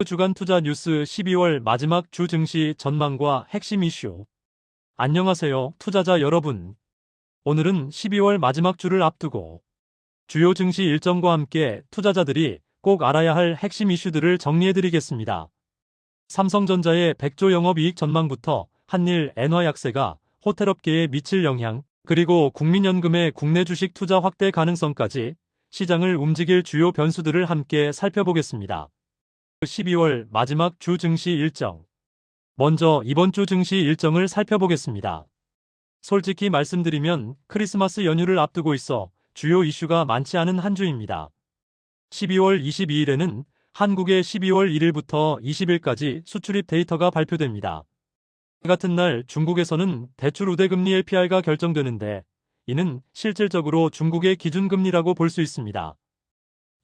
주간 투자 뉴스 12월 마지막 주 증시 전망과 핵심 이슈. 안녕하세요, 투자자 여러분. 오늘은 12월 마지막 주를 앞두고 주요 증시 일정과 함께 투자자들이 꼭 알아야 할 핵심 이슈들을 정리해드리겠습니다. 삼성전자의 100조 영업이익 전망부터 한일 엔화 약세가 호텔업계에 미칠 영향, 그리고 국민연금의 국내 주식 투자 확대 가능성까지 시장을 움직일 주요 변수들을 함께 살펴보겠습니다. 12월 마지막 주 증시 일정. 먼저 이번 주 증시 일정을 살펴보겠습니다. 솔직히 말씀드리면 크리스마스 연휴를 앞두고 있어 주요 이슈가 많지 않은 한 주입니다. 12월 22일에는 한국의 12월 1일부터 20일까지 수출입 데이터가 발표됩니다. 같은 날 중국에서는 대출 우대금리 LPR가 결정되는데 이는 실질적으로 중국의 기준금리라고 볼 수 있습니다.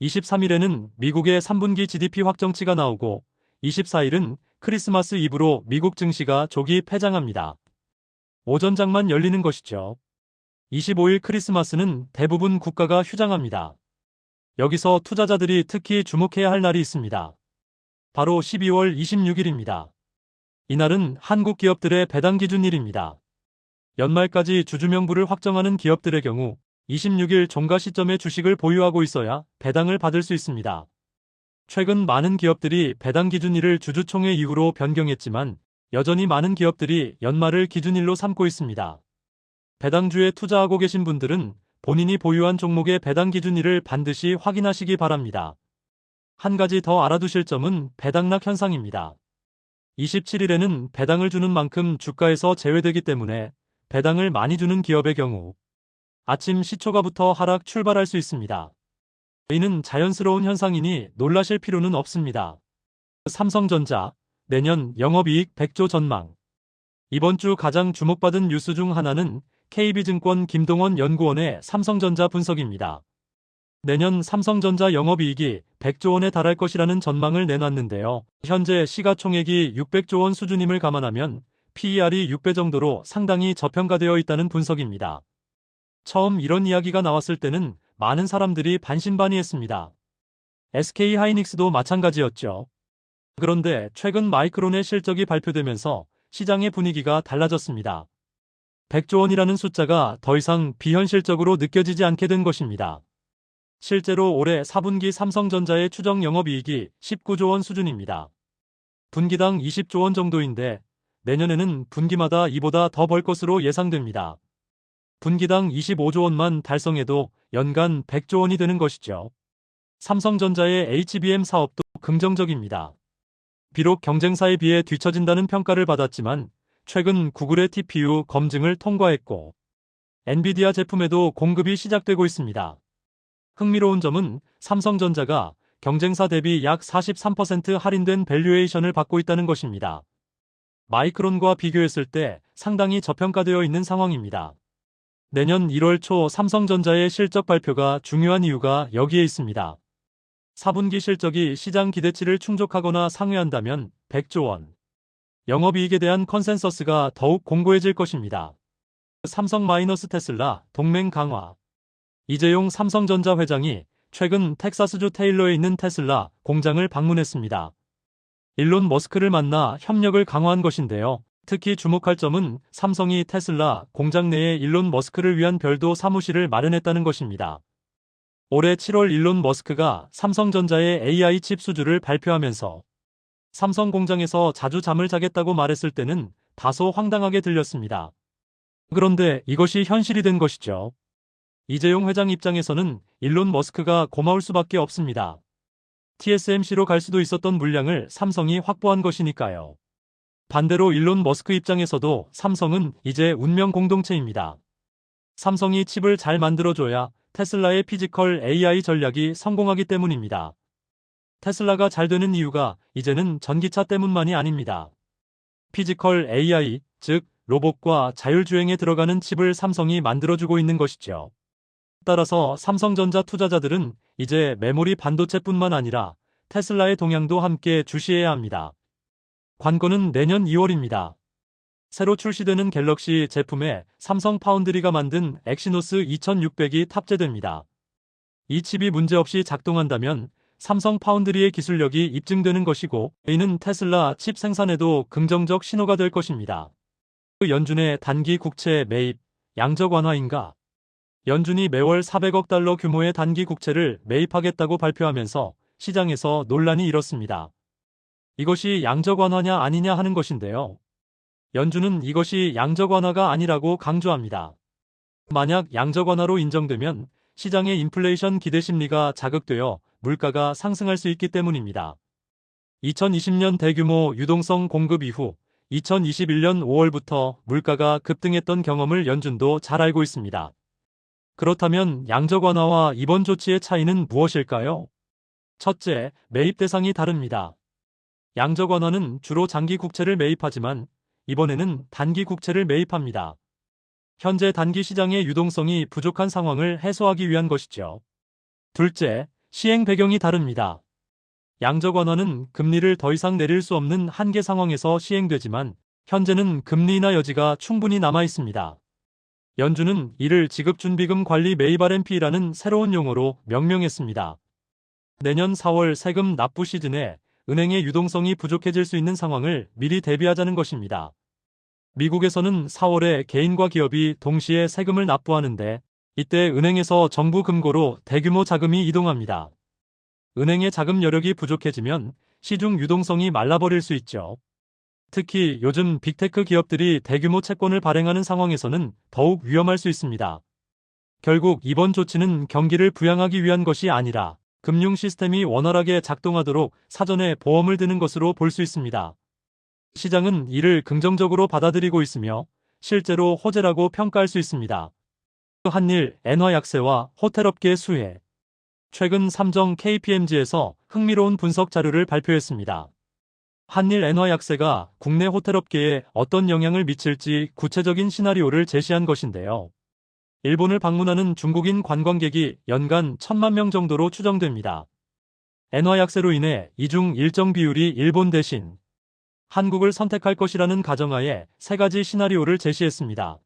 23일에는 미국의 3분기 GDP 확정치가 나오고 24일은 크리스마스 이브로 미국 증시가 조기 폐장합니다. 오전장만 열리는 것이죠. 25일 크리스마스는 대부분 국가가 휴장합니다. 여기서 투자자들이 특히 주목해야 할 날이 있습니다. 바로 12월 26일입니다. 이날은 한국 기업들의 배당 기준일입니다. 연말까지 주주명부를 확정하는 기업들의 경우 26일 종가 시점에 주식을 보유하고 있어야 배당을 받을 수 있습니다. 최근 많은 기업들이 배당 기준일을 주주총회 이후로 변경했지만 여전히 많은 기업들이 연말을 기준일로 삼고 있습니다. 배당주에 투자하고 계신 분들은 본인이 보유한 종목의 배당 기준일을 반드시 확인하시기 바랍니다. 한 가지 더 알아두실 점은 배당락 현상입니다. 27일에는 배당을 주는 만큼 주가에서 제외되기 때문에 배당을 많이 주는 기업의 경우 아침 시초가부터 하락 출발할 수 있습니다. 이는 자연스러운 현상이니 놀라실 필요는 없습니다. 삼성전자, 내년 영업이익 100조 전망. 이번 주 가장 주목받은 뉴스 중 하나는 KB증권 김동원 연구원의 삼성전자 분석입니다. 내년 삼성전자 영업이익이 100조 원에 달할 것이라는 전망을 내놨는데요. 현재 시가총액이 600조 원 수준임을 감안하면 PER이 6배 정도로 상당히 저평가되어 있다는 분석입니다. 처음 이런 이야기가 나왔을 때는 많은 사람들이 반신반의했습니다. SK하이닉스도 마찬가지였죠. 그런데 최근 마이크론의 실적이 발표되면서 시장의 분위기가 달라졌습니다. 100조 원이라는 숫자가 더 이상 비현실적으로 느껴지지 않게 된 것입니다. 실제로 올해 4분기 삼성전자의 추정 영업이익이 19조 원 수준입니다. 분기당 20조 원 정도인데 내년에는 분기마다 이보다 더 벌 것으로 예상됩니다. 분기당 25조 원만 달성해도 연간 100조 원이 되는 것이죠. 삼성전자의 HBM 사업도 긍정적입니다. 비록 경쟁사에 비해 뒤처진다는 평가를 받았지만 최근 구글의 TPU 검증을 통과했고 엔비디아 제품에도 공급이 시작되고 있습니다. 흥미로운 점은 삼성전자가 경쟁사 대비 약 43% 할인된 밸류에이션을 받고 있다는 것입니다. 마이크론과 비교했을 때 상당히 저평가되어 있는 상황입니다. 내년 1월 초 삼성전자의 실적 발표가 중요한 이유가 여기에 있습니다. 4분기 실적이 시장 기대치를 충족하거나 상회한다면 100조 원. 영업이익에 대한 컨센서스가 더욱 공고해질 것입니다. 삼성 마이너스 테슬라 동맹 강화. 이재용 삼성전자 회장이 최근 텍사스주 테일러에 있는 테슬라 공장을 방문했습니다. 일론 머스크를 만나 협력을 강화한 것인데요. 특히 주목할 점은 삼성이 테슬라 공장 내에 일론 머스크를 위한 별도 사무실을 마련했다는 것입니다. 올해 7월 일론 머스크가 삼성전자의 AI 칩 수주를 발표하면서 삼성 공장에서 자주 잠을 자겠다고 말했을 때는 다소 황당하게 들렸습니다. 그런데 이것이 현실이 된 것이죠. 이재용 회장 입장에서는 일론 머스크가 고마울 수밖에 없습니다. TSMC로 갈 수도 있었던 물량을 삼성이 확보한 것이니까요. 반대로 일론 머스크 입장에서도 삼성은 이제 운명 공동체입니다. 삼성이 칩을 잘 만들어줘야 테슬라의 피지컬 AI 전략이 성공하기 때문입니다. 테슬라가 잘 되는 이유가 이제는 전기차 때문만이 아닙니다. 피지컬 AI, 즉 로봇과 자율주행에 들어가는 칩을 삼성이 만들어주고 있는 것이죠. 따라서 삼성전자 투자자들은 이제 메모리 반도체뿐만 아니라 테슬라의 동향도 함께 주시해야 합니다. 관건은 내년 2월입니다. 새로 출시되는 갤럭시 제품에 삼성 파운드리가 만든 엑시노스 2600이 탑재됩니다. 이 칩이 문제없이 작동한다면 삼성 파운드리의 기술력이 입증되는 것이고 이는 테슬라 칩 생산에도 긍정적 신호가 될 것입니다. 연준의 단기 국채 매입, 양적 완화인가? 연준이 매월 400억 달러 규모의 단기 국채를 매입하겠다고 발표하면서 시장에서 논란이 일었습니다. 이것이 양적 완화냐 아니냐 하는 것인데요. 연준은 이것이 양적 완화가 아니라고 강조합니다. 만약 양적 완화로 인정되면 시장의 인플레이션 기대 심리가 자극되어 물가가 상승할 수 있기 때문입니다. 2020년 대규모 유동성 공급 이후 2021년 5월부터 물가가 급등했던 경험을 연준도 잘 알고 있습니다. 그렇다면 양적 완화와 이번 조치의 차이는 무엇일까요? 첫째, 매입 대상이 다릅니다. 양적 완화는 주로 장기 국채를 매입하지만 이번에는 단기 국채를 매입합니다. 현재 단기 시장의 유동성이 부족한 상황을 해소하기 위한 것이죠. 둘째, 시행 배경이 다릅니다. 양적 완화는 금리를 더 이상 내릴 수 없는 한계 상황에서 시행되지만 현재는 금리 인하 여지가 충분히 남아 있습니다. 연준은 이를 지급준비금 관리 매입 RMP라는 새로운 용어로 명명했습니다. 내년 4월 세금 납부 시즌에 은행의 유동성이 부족해질 수 있는 상황을 미리 대비하자는 것입니다. 미국에서는 4월에 개인과 기업이 동시에 세금을 납부하는데 이때 은행에서 정부 금고로 대규모 자금이 이동합니다. 은행의 자금 여력이 부족해지면 시중 유동성이 말라버릴 수 있죠. 특히 요즘 빅테크 기업들이 대규모 채권을 발행하는 상황에서는 더욱 위험할 수 있습니다. 결국 이번 조치는 경기를 부양하기 위한 것이 아니라 금융 시스템이 원활하게 작동하도록 사전에 보험을 드는 것으로 볼 수 있습니다. 시장은 이를 긍정적으로 받아들이고 있으며 실제로 호재라고 평가할 수 있습니다. 한일 엔화 약세와 호텔업계 수혜. 최근 삼정 KPMG에서 흥미로운 분석 자료를 발표했습니다. 한일 엔화 약세가 국내 호텔업계에 어떤 영향을 미칠지 구체적인 시나리오를 제시한 것인데요. 일본을 방문하는 중국인 관광객이 연간 1,000만 명 정도로 추정됩니다. 엔화 약세로 인해 이중 일정 비율이 일본 대신 한국을 선택할 것이라는 가정하에 세 가지 시나리오를 제시했습니다.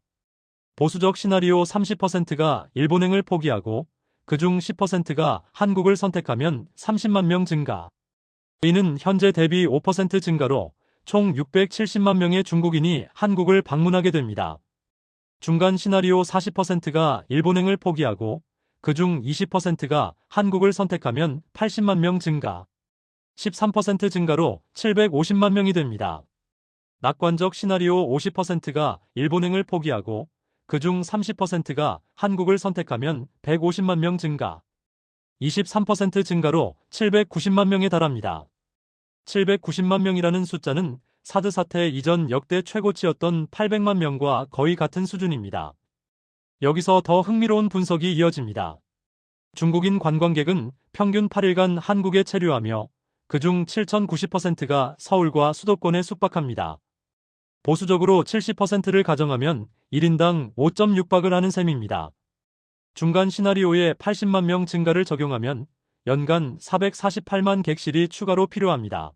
보수적 시나리오 30%가 일본행을 포기하고 그중 10%가 한국을 선택하면 30만 명 증가. 이는 현재 대비 5% 증가로 총 670만 명의 중국인이 한국을 방문하게 됩니다. 중간 시나리오 40%가 일본행을 포기하고 그중 20%가 한국을 선택하면 80만 명 증가. 13% 증가로 750만 명이 됩니다. 낙관적 시나리오 50%가 일본행을 포기하고 그중 30%가 한국을 선택하면 150만 명 증가. 23% 증가로 790만 명에 달합니다. 790만 명이라는 숫자는 사드 사태 이전 역대 최고치였던 800만 명과 거의 같은 수준입니다. 여기서 더 흥미로운 분석이 이어집니다. 중국인 관광객은 평균 8일간 한국에 체류하며 그중 7,090%가 서울과 수도권에 숙박합니다. 보수적으로 70%를 가정하면 1인당 5.6박을 하는 셈입니다. 중간 시나리오에 80만 명 증가를 적용하면 연간 448만 객실이 추가로 필요합니다.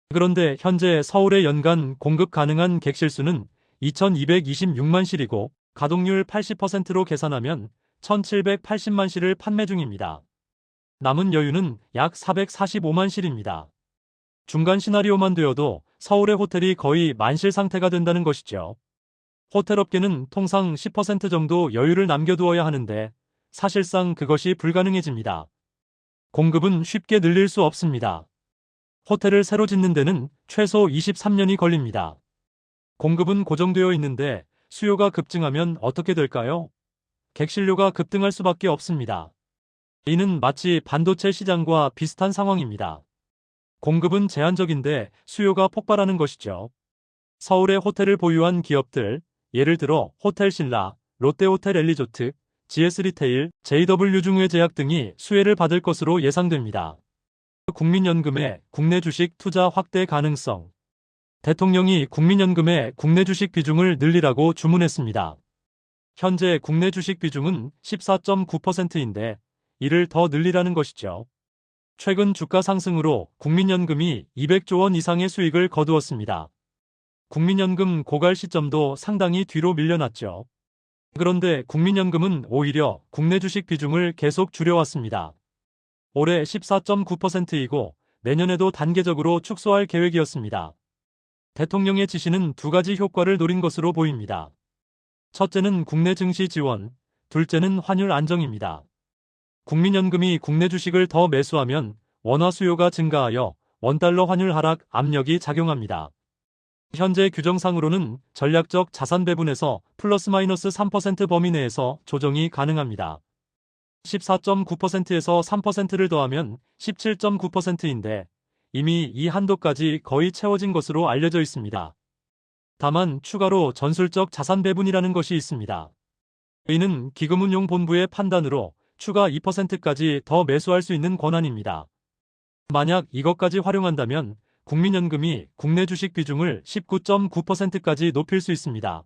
그런데 현재 서울의 연간 공급 가능한 객실 수는 2,226만 실이고 가동률 80%로 계산하면 1,780만 실을 판매 중입니다. 남은 여유는 약 445만 실입니다. 중간 시나리오만 되어도 서울의 호텔이 거의 만실 상태가 된다는 것이죠. 호텔업계는 통상 10% 정도 여유를 남겨두어야 하는데 사실상 그것이 불가능해집니다. 공급은 쉽게 늘릴 수 없습니다. 호텔을 새로 짓는 데는 최소 23년이 걸립니다. 공급은 고정되어 있는데 수요가 급증하면 어떻게 될까요? 객실료가 급등할 수밖에 없습니다. 이는 마치 반도체 시장과 비슷한 상황입니다. 공급은 제한적인데 수요가 폭발하는 것이죠. 서울에 호텔을 보유한 기업들, 예를 들어 호텔신라, 롯데호텔 앤리조트, GS리테일, JW중외제약 등이 수혜를 받을 것으로 예상됩니다. 국민연금의 국내 주식 투자 확대 가능성. 대통령이 국민연금의 국내 주식 비중을 늘리라고 주문했습니다. 현재 국내 주식 비중은 14.9%인데 이를 더 늘리라는 것이죠. 최근 주가 상승으로 국민연금이 200조 원 이상의 수익을 거두었습니다. 국민연금 고갈 시점도 상당히 뒤로 밀려났죠. 그런데 국민연금은 오히려 국내 주식 비중을 계속 줄여왔습니다. 올해 14.9%이고 내년에도 단계적으로 축소할 계획이었습니다. 대통령의 지시는 두 가지 효과를 노린 것으로 보입니다. 첫째는 국내 증시 지원, 둘째는 환율 안정입니다. 국민연금이 국내 주식을 더 매수하면 원화 수요가 증가하여 원달러 환율 하락 압력이 작용합니다. 현재 규정상으로는 전략적 자산 배분에서 플러스 마이너스 3% 범위 내에서 조정이 가능합니다. 14.9%에서 3%를 더하면 17.9%인데 이미 이 한도까지 거의 채워진 것으로 알려져 있습니다. 다만 추가로 전술적 자산 배분이라는 것이 있습니다. 이는 기금운용본부의 판단으로 추가 2%까지 더 매수할 수 있는 권한입니다. 만약 이것까지 활용한다면 국민연금이 국내 주식 비중을 19.9%까지 높일 수 있습니다.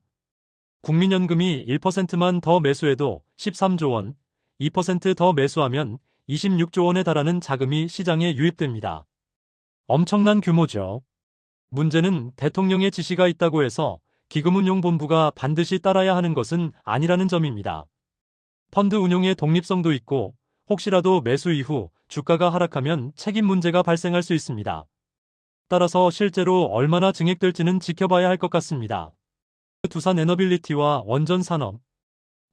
국민연금이 1%만 더 매수해도 13조 원, 2% 더 매수하면 26조 원에 달하는 자금이 시장에 유입됩니다. 엄청난 규모죠. 문제는 대통령의 지시가 있다고 해서 기금운용본부가 반드시 따라야 하는 것은 아니라는 점입니다. 펀드 운용의 독립성도 있고 혹시라도 매수 이후 주가가 하락하면 책임 문제가 발생할 수 있습니다. 따라서 실제로 얼마나 증액될지는 지켜봐야 할 것 같습니다. 두산에너빌리티와 원전산업.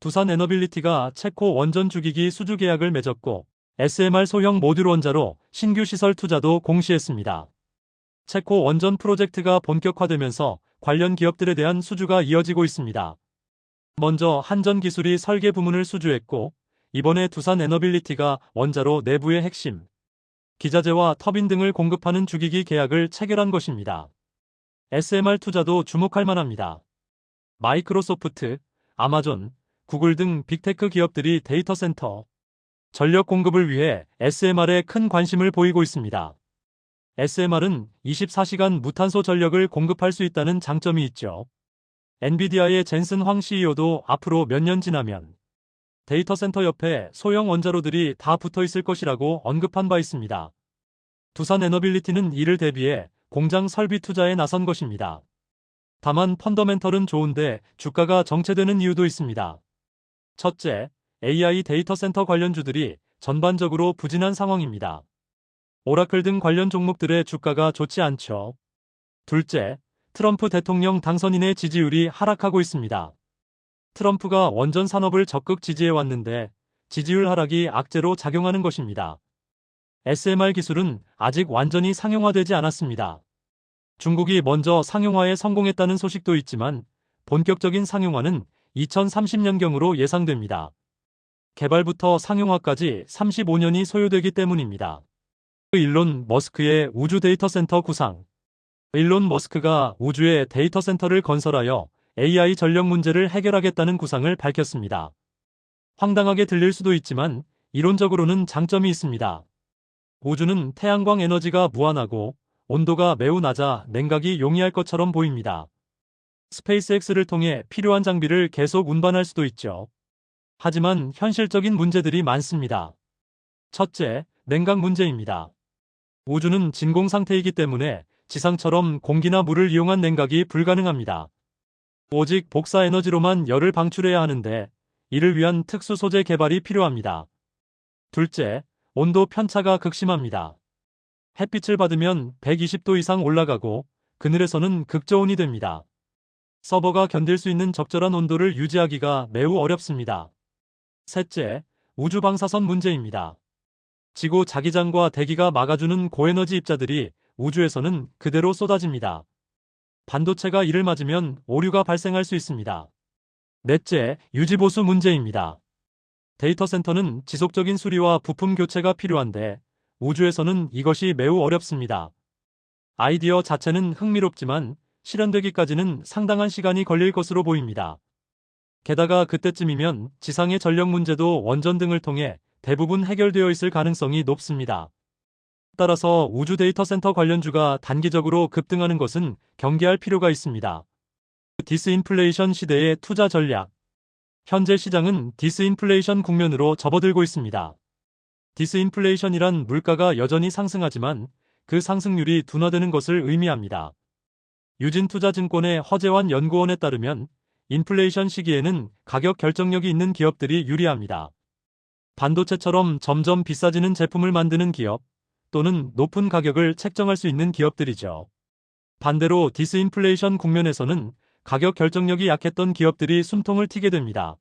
두산에너빌리티가 체코 원전 주기기 수주 계약을 맺었고 SMR 소형 모듈 원자로 신규 시설 투자도 공시했습니다. 체코 원전 프로젝트가 본격화되면서 관련 기업들에 대한 수주가 이어지고 있습니다. 먼저 한전기술이 설계 부문을 수주했고 이번에 두산에너빌리티가 원자로 내부의 핵심, 기자재와 터빈 등을 공급하는 주기기 계약을 체결한 것입니다. SMR 투자도 주목할 만합니다. 마이크로소프트, 아마존, 구글 등 빅테크 기업들이 데이터 센터, 전력 공급을 위해 SMR에 큰 관심을 보이고 있습니다. SMR은 24시간 무탄소 전력을 공급할 수 있다는 장점이 있죠. 엔비디아의 젠슨 황 CEO도 앞으로 몇 년 지나면 데이터 센터 옆에 소형 원자로들이 다 붙어 있을 것이라고 언급한 바 있습니다. 두산에너빌리티는 이를 대비해 공장 설비 투자에 나선 것입니다. 다만 펀더멘털은 좋은데 주가가 정체되는 이유도 있습니다. 첫째, AI 데이터 센터 관련주들이 전반적으로 부진한 상황입니다. 오라클 등 관련 종목들의 주가가 좋지 않죠. 둘째, 트럼프 대통령 당선인의 지지율이 하락하고 있습니다. 트럼프가 원전 산업을 적극 지지해왔는데 지지율 하락이 악재로 작용하는 것입니다. SMR 기술은 아직 완전히 상용화되지 않았습니다. 중국이 먼저 상용화에 성공했다는 소식도 있지만 본격적인 상용화는 2030년경으로 예상됩니다. 개발부터 상용화까지 35년이 소요되기 때문입니다. 일론 머스크의 우주 데이터 센터 구상. 일론 머스크가 우주에 데이터 센터를 건설하여 AI 전력 문제를 해결하겠다는 구상을 밝혔습니다. 황당하게 들릴 수도 있지만 이론적으로는 장점이 있습니다. 우주는 태양광 에너지가 무한하고 온도가 매우 낮아 냉각이 용이할 것처럼 보입니다. 스페이스X를 통해 필요한 장비를 계속 운반할 수도 있죠. 하지만 현실적인 문제들이 많습니다. 첫째, 냉각 문제입니다. 우주는 진공 상태이기 때문에 지상처럼 공기나 물을 이용한 냉각이 불가능합니다. 오직 복사 에너지로만 열을 방출해야 하는데 이를 위한 특수 소재 개발이 필요합니다. 둘째, 온도 편차가 극심합니다. 햇빛을 받으면 120도 이상 올라가고 그늘에서는 극저온이 됩니다. 서버가 견딜 수 있는 적절한 온도를 유지하기가 매우 어렵습니다. 셋째, 우주 방사선 문제입니다. 지구 자기장과 대기가 막아주는 고에너지 입자들이 우주에서는 그대로 쏟아집니다. 반도체가 이를 맞으면 오류가 발생할 수 있습니다. 넷째, 유지보수 문제입니다. 데이터 센터는 지속적인 수리와 부품 교체가 필요한데 우주에서는 이것이 매우 어렵습니다. 아이디어 자체는 흥미롭지만 실현되기까지는 상당한 시간이 걸릴 것으로 보입니다. 게다가 그때쯤이면 지상의 전력 문제도 원전 등을 통해 대부분 해결되어 있을 가능성이 높습니다. 따라서 우주 데이터 센터 관련주가 단기적으로 급등하는 것은 경계할 필요가 있습니다. 디스인플레이션 시대의 투자 전략. 현재 시장은 디스인플레이션 국면으로 접어들고 있습니다. 디스인플레이션이란 물가가 여전히 상승하지만 그 상승률이 둔화되는 것을 의미합니다. 유진투자증권의 허재환 연구원에 따르면 인플레이션 시기에는 가격 결정력이 있는 기업들이 유리합니다. 반도체처럼 점점 비싸지는 제품을 만드는 기업 또는 높은 가격을 책정할 수 있는 기업들이죠. 반대로 디스인플레이션 국면에서는 가격 결정력이 약했던 기업들이 숨통을 튀게 됩니다.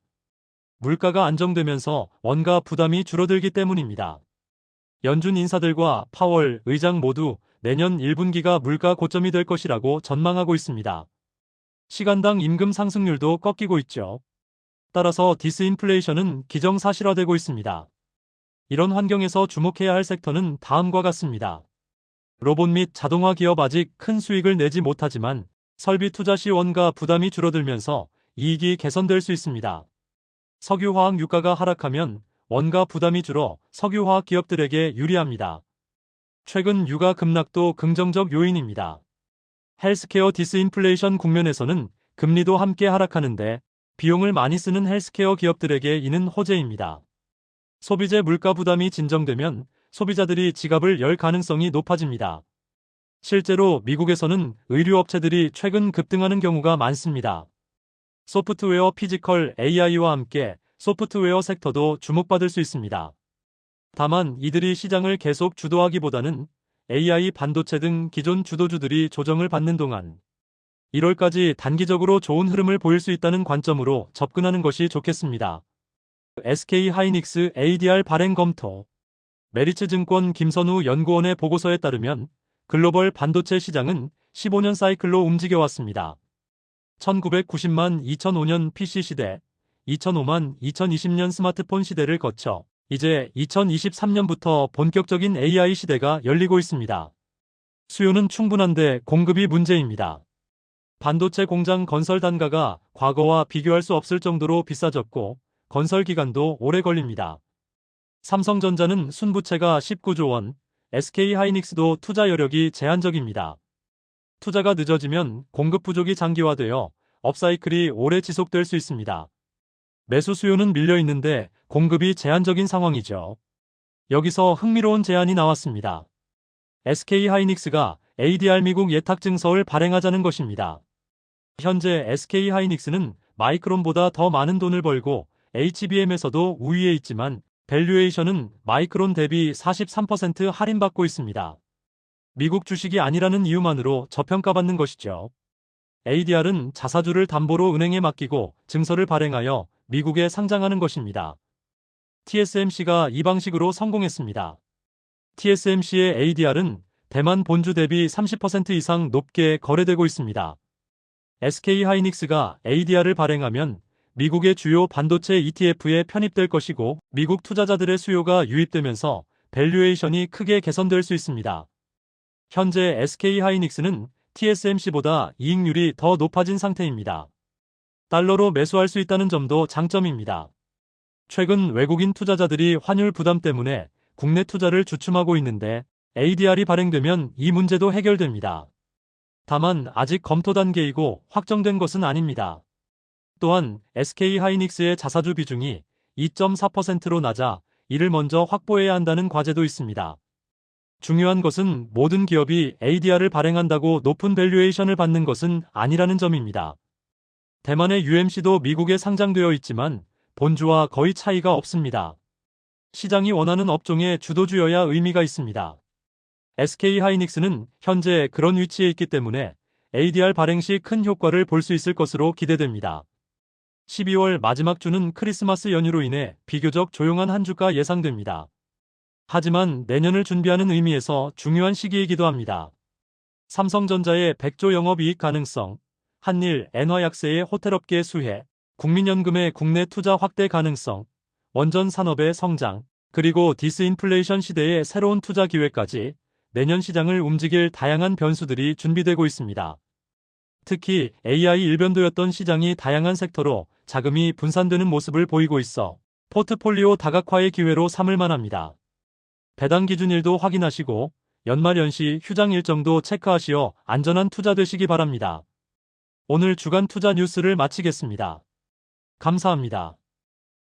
물가가 안정되면서 원가 부담이 줄어들기 때문입니다. 연준 인사들과 파월 의장 모두 내년 1분기가 물가 고점이 될 것이라고 전망하고 있습니다. 시간당 임금 상승률도 꺾이고 있죠. 따라서 디스인플레이션은 기정사실화되고 있습니다. 이런 환경에서 주목해야 할 섹터는 다음과 같습니다. 로봇 및 자동화 기업 아직 큰 수익을 내지 못하지만 설비 투자 시 원가 부담이 줄어들면서 이익이 개선될 수 있습니다. 석유화학 유가가 하락하면 원가 부담이 줄어 석유화학 기업들에게 유리합니다. 최근 유가 급락도 긍정적 요인입니다. 헬스케어 디스인플레이션 국면에서는 금리도 함께 하락하는데 비용을 많이 쓰는 헬스케어 기업들에게 이는 호재입니다. 소비재 물가 부담이 진정되면 소비자들이 지갑을 열 가능성이 높아집니다. 실제로 미국에서는 의류업체들이 최근 급등하는 경우가 많습니다. 소프트웨어 피지컬 AI와 함께 소프트웨어 섹터도 주목받을 수 있습니다. 다만 이들이 시장을 계속 주도하기보다는 AI 반도체 등 기존 주도주들이 조정을 받는 동안 1월까지 단기적으로 좋은 흐름을 보일 수 있다는 관점으로 접근하는 것이 좋겠습니다. SK하이닉스 ADR 발행 검토. 메리츠증권 김선우 연구원의 보고서에 따르면 글로벌 반도체 시장은 15년 사이클로 움직여왔습니다. 1990만 2005년 PC 시대, 2005만 2020년 스마트폰 시대를 거쳐 이제 2023년부터 본격적인 AI 시대가 열리고 있습니다. 수요는 충분한데 공급이 문제입니다. 반도체 공장 건설 단가가 과거와 비교할 수 없을 정도로 비싸졌고 건설 기간도 오래 걸립니다. 삼성전자는 순부채가 19조 원, SK하이닉스도 투자 여력이 제한적입니다. 투자가 늦어지면 공급 부족이 장기화되어 업사이클이 오래 지속될 수 있습니다. 매수 수요는 밀려 있는데 공급이 제한적인 상황이죠. 여기서 흥미로운 제안이 나왔습니다. SK하이닉스가 ADR 미국 예탁증서를 발행하자는 것입니다. 현재 SK하이닉스는 마이크론보다 더 많은 돈을 벌고 HBM에서도 우위에 있지만 밸류에이션은 마이크론 대비 43% 할인받고 있습니다. 미국 주식이 아니라는 이유만으로 저평가받는 것이죠. ADR은 자사주를 담보로 은행에 맡기고 증서를 발행하여 미국에 상장하는 것입니다. TSMC가 이 방식으로 성공했습니다. TSMC의 ADR은 대만 본주 대비 30% 이상 높게 거래되고 있습니다. SK하이닉스가 ADR을 발행하면 미국의 주요 반도체 ETF에 편입될 것이고 미국 투자자들의 수요가 유입되면서 밸류에이션이 크게 개선될 수 있습니다. 현재 SK하이닉스는 TSMC보다 이익률이 더 높아진 상태입니다. 달러로 매수할 수 있다는 점도 장점입니다. 최근 외국인 투자자들이 환율 부담 때문에 국내 투자를 주춤하고 있는데 ADR이 발행되면 이 문제도 해결됩니다. 다만 아직 검토 단계이고 확정된 것은 아닙니다. 또한 SK하이닉스의 자사주 비중이 2.4%로 낮아 이를 먼저 확보해야 한다는 과제도 있습니다. 중요한 것은 모든 기업이 ADR을 발행한다고 높은 밸류에이션을 받는 것은 아니라는 점입니다. 대만의 UMC도 미국에 상장되어 있지만 본주와 거의 차이가 없습니다. 시장이 원하는 업종의 주도주여야 의미가 있습니다. SK하이닉스는 현재 그런 위치에 있기 때문에 ADR 발행 시 큰 효과를 볼 수 있을 것으로 기대됩니다. 12월 마지막 주는 크리스마스 연휴로 인해 비교적 조용한 한 주가 예상됩니다. 하지만 내년을 준비하는 의미에서 중요한 시기이기도 합니다. 삼성전자의 100조 영업이익 가능성, 한일 엔화 약세의 호텔업계 수혜, 국민연금의 국내 투자 확대 가능성, 원전 산업의 성장, 그리고 디스인플레이션 시대의 새로운 투자 기회까지 내년 시장을 움직일 다양한 변수들이 준비되고 있습니다. 특히 AI 일변도였던 시장이 다양한 섹터로 자금이 분산되는 모습을 보이고 있어 포트폴리오 다각화의 기회로 삼을 만합니다. 배당 기준일도 확인하시고 연말 연시 휴장 일정도 체크하시어 안전한 투자 되시기 바랍니다. 오늘 주간 투자 뉴스를 마치겠습니다. 감사합니다.